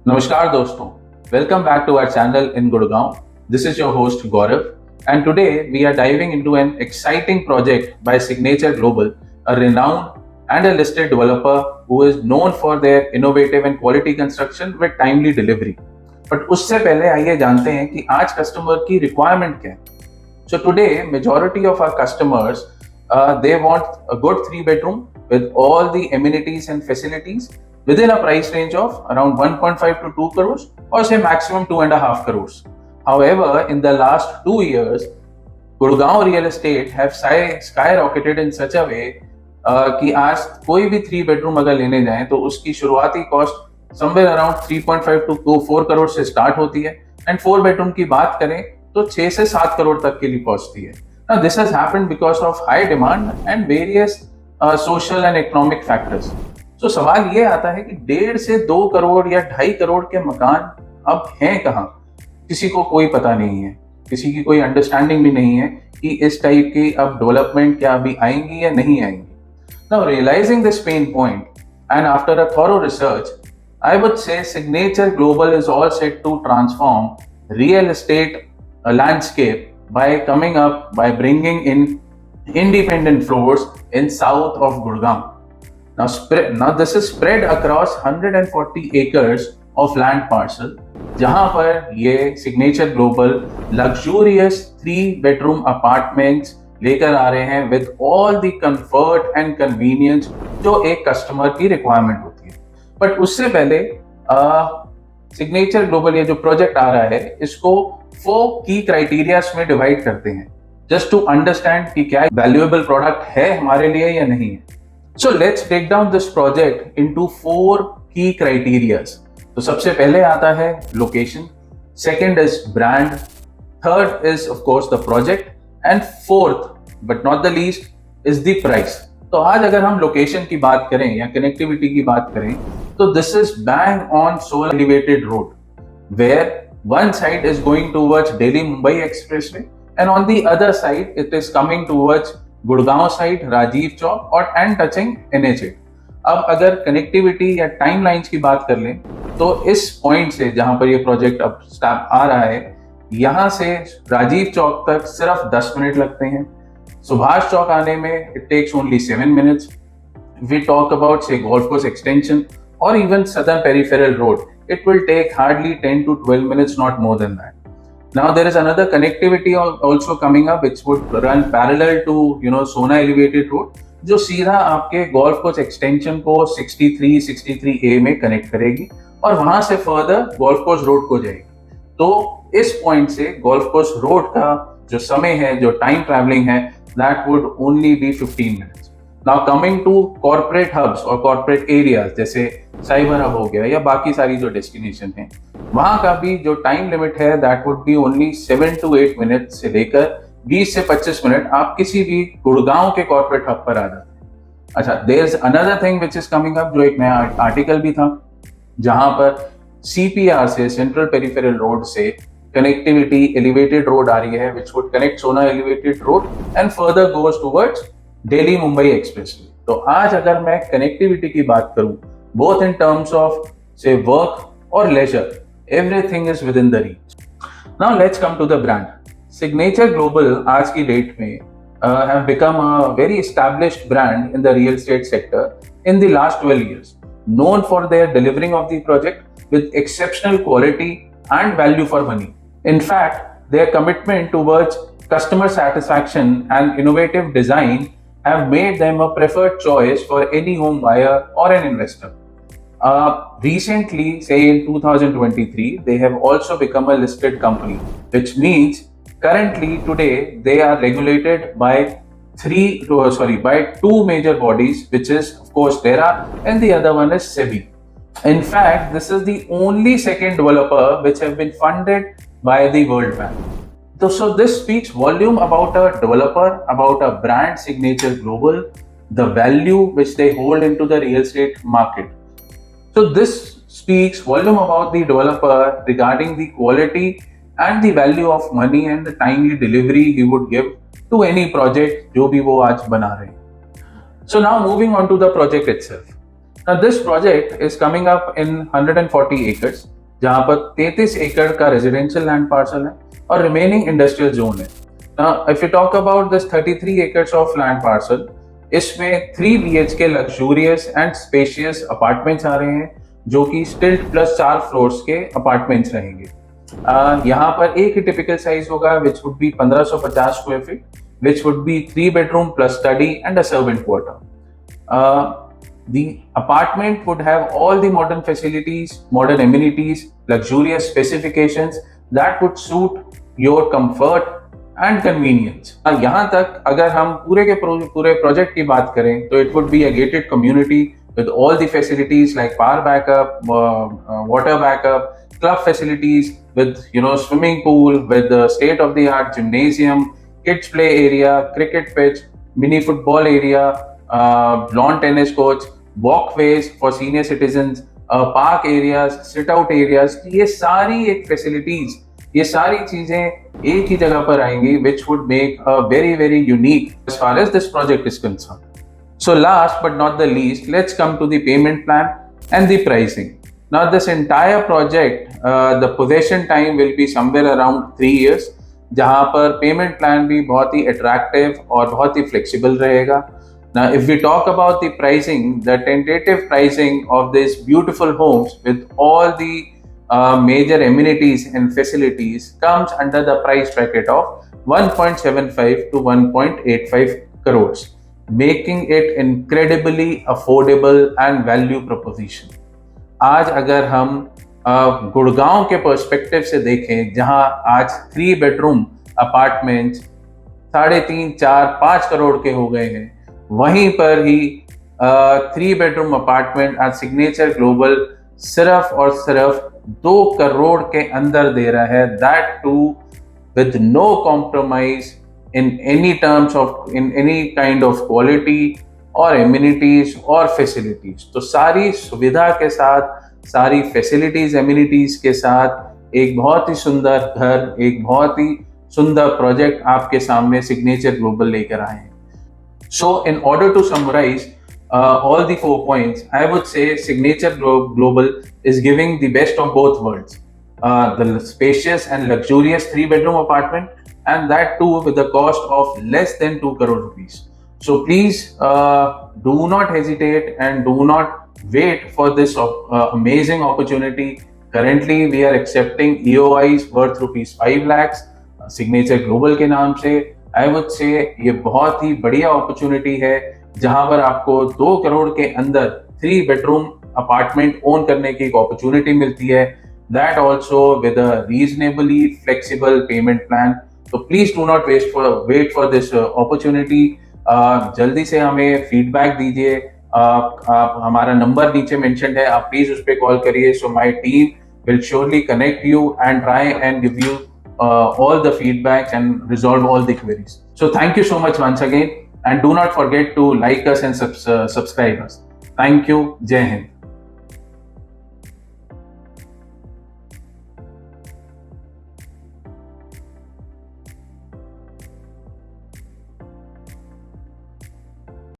Namaskar दोस्तों, welcome back to our channel in Gurgaon. This is your host Gaurav, and today we are diving into an exciting project by Signature Global, a renowned and a listed developer who is known for their innovative and quality construction with timely delivery. But उससे पहले आइए जानते हैं कि आज customer की requirement क्या है. So today, majority of our customers they want a good 3 bedroom with all the amenities and facilities within a price range of around 1.5 to 2 crores or say maximum 2.5 crores. However, in the last 2 years, Gurgaon real estate have skyrocketed in such a way कि आज कोई भी 3 bedroom अगर लेने जाएं तो उसकी शुरुआती cost somewhere around 3.5 to 4 crore से स्टार्ट होती है एंड 4 bedroom की बात करें तो 6 से 7 करोड़ तक के लिए पहुंचती है. Now this has happened because of high demand and various social and economic factors. तो सवाल ये आता है कि 1.5 से 2 करोड़ या 2.5 करोड़ के मकान अब हैं कहाँ. किसी को कोई पता नहीं है, किसी की कोई अंडरस्टैंडिंग भी नहीं है कि इस टाइप की अब डेवलपमेंट क्या अभी आएंगी या नहीं आएंगी. Now realizing this pain point and after a thorough research, I would say Signature Global is all set to transform real estate landscape by coming up by bringing in independent floors in south of Gurgaon. Now this is spread across 140 acres of land parcel, जहां पर ये Signature Global luxurious 3 bedroom apartments लेकर आ रहे हैं with all the comfort and convenience जो एक customer की requirement होती है. बट उससे पहले सिग्नेचर ग्लोबल ये जो प्रोजेक्ट आ रहा है इसको 4 की क्राइटेरियाज में डिवाइड करते हैं जस्ट टू अंडरस्टैंड कि क्या वैल्यूएबल प्रोडक्ट है हमारे लिए या नहीं है. So let's break down this project into 4 की क्राइटेरियाज. तो सबसे पहले आता है location, second is brand, third is of course the project and fourth but not the least is the price. तो आज अगर हम लोकेशन की बात करें या कनेक्टिविटी की बात करें तो दिस इज बैंग ऑन सोल elevated road where one side is going towards Delhi Mumbai expressway and on the other side it is coming towards Gurgaon side Rajiv Chowk और and touching NH8. अब अगर connectivity या timelines की बात कर लें तो इस पॉइंट से जहां पर ये प्रोजेक्ट अब आ रहा है यहां से राजीव चौक तक सिर्फ 10 मिनट लगते हैं. सुभाष चौक आने में it takes only 7 minutes. We talk about say golf course extension or even southern peripheral road, it will take hardly 10 to 12 minutes, not more than that. Now there is another connectivity also coming up which would run parallel to Sona elevated road जो सीधा आपके golf course extension को 63A में connect करेगी और वहां से further golf course road को जाएगी. तो इस पॉइंट से गोल्फ कोर्स रोड का जो समय है, जो टाइम ट्रैवलिंग है, that would only be 15 minutes. Now coming to corporate hubs और corporate areas जैसे साइबर हब हो गया या बाकी सारी जो डेस्टिनेशन है वहां का भी जो टाइम लिमिट है that would be only 7 to 8 minutes से लेकर 20 से 25 मिनट आप किसी भी गुड़गांव के कॉर्पोरेट हब पर आ जाते हैं. अच्छा, there is another thing which is coming up जो एक नया आर्टिकल भी था जहां पर CPR से सेंट्रल पेरिफेरल रोड से कनेक्टिविटी एलिवेटेड रोड आ रही है which would connect Sohna elevated road and further goes towards Delhi Mumbai expressway. तो आज अगर मैं कनेक्टिविटी की बात करूं both in terms of say work और leisure, everything is within the reach. Now let's come to the brand. Signature Global आज की डेट में have become a very established brand in the real estate sector in the last 12 years, known for their delivering of the project with exceptional quality and value for money. In fact, their commitment towards customer satisfaction and innovative design have made them a preferred choice for any home buyer or an investor. Recently, say in 2023, they have also become a listed company, which means currently today they are regulated by two major bodies, which is of course RERA and the other one is SEBI. In fact, this is the only second developer which have been funded by the World Bank. So this speaks volume about a developer, about a brand Signature Global, the value which they hold into the real estate market. So this speaks volume about the developer regarding the quality and the value of money and the timely delivery he would give to any project जो भी वो आज बना रहे हैं. So now moving on to the project itself. Now this project is coming up in 140 acres, जहाँ पर 33 एकड़ का रेजिडेंशियल लैंड पार्सल है और रिमेनिंग इंडस्ट्रियल जोन है. Now, if you talk about this 33 acres of land parcel, इसमें 3 BHK luxurious and spacious apartments आ रहे हैं जो कि स्टिल्ट प्लस 4 फ्लोर्स के अपार्टमेंट्स रहेंगे. यहाँ पर एक ही टिपिकल साइज होगा which would be 1550 square feet, which would be 3 bedroom plus study and a servant quarter. The apartment would have all the modern facilities, modern amenities, luxurious specifications that would suit your comfort and convenience. यहाँ तक अगर हम पूरे के पूरे project की बात करें तो it would be a gated community with all the facilities like power backup, water backup, club facilities with swimming pool, with the state of the art gymnasium, kids play area, cricket pitch, mini football area, lawn tennis courts, walkways for senior citizens, park areas, sit out areas. ये सारी एक facilities, ये सारी चीजें एक ही जगह पर आएंगी which would make a very very unique as far as this project is concerned. So last but not the least, let's come to the payment plan and the pricing. Now this entire project, the possession time will be somewhere around 3 years, जहाँ पर payment plan भी बहुत ही attractive और बहुत ही flexible रहेगा. Now, if we talk about the pricing, the tentative pricing of these beautiful homes with all the major amenities and facilities comes under the price bracket of 1.75 to 1.85 crores, making it incredibly affordable and value proposition. आज अगर हम गुड़गांव के perspective से देखें, जहां आज 3 bedroom apartments 3.5, 4, 5 crore के हो गए हैं, वहीं पर ही 3 बेडरूम अपार्टमेंट आज सिग्नेचर ग्लोबल सिर्फ और सिर्फ 2 करोड़ के अंदर दे रहा है, that too with no compromise in any terms of in any kind of quality और एमिनिटीज और फैसिलिटीज. तो सारी सुविधा के साथ, सारी फैसिलिटीज एमिनिटीज के साथ एक बहुत ही सुंदर घर, एक बहुत ही सुंदर प्रोजेक्ट आपके सामने सिग्नेचर ग्लोबल लेकर आए हैं. So in order to summarize all the 4 points, I would say Signature Global is giving the best of both worlds. The spacious and luxurious 3-bedroom apartment, and that too with the cost of less than 2 crore rupees. So please do not hesitate and do not wait for this amazing opportunity. Currently we are accepting EOIs worth rupees 5 lakhs Signature Global के नाम से. I would say ये बहुत ही बढ़िया opportunity है जहां पर आपको 2 करोड़ के अंदर 3 बेडरूम अपार्टमेंट ओन करने की एक अपॉर्चुनिटी मिलती है, that also with a reasonably flexible payment plan. तो please do not wait for this opportunity. जल्दी से हमें फीडबैक दीजिए. आप हमारा नंबर नीचे मेंशन है, आप प्लीज उस पर कॉल करिए. So my team will surely connect you and try and give you all the feedbacks and resolve all the queries. So thank you so much once again, and do not forget to like us and subscribe us. Thank you. Jai Hind.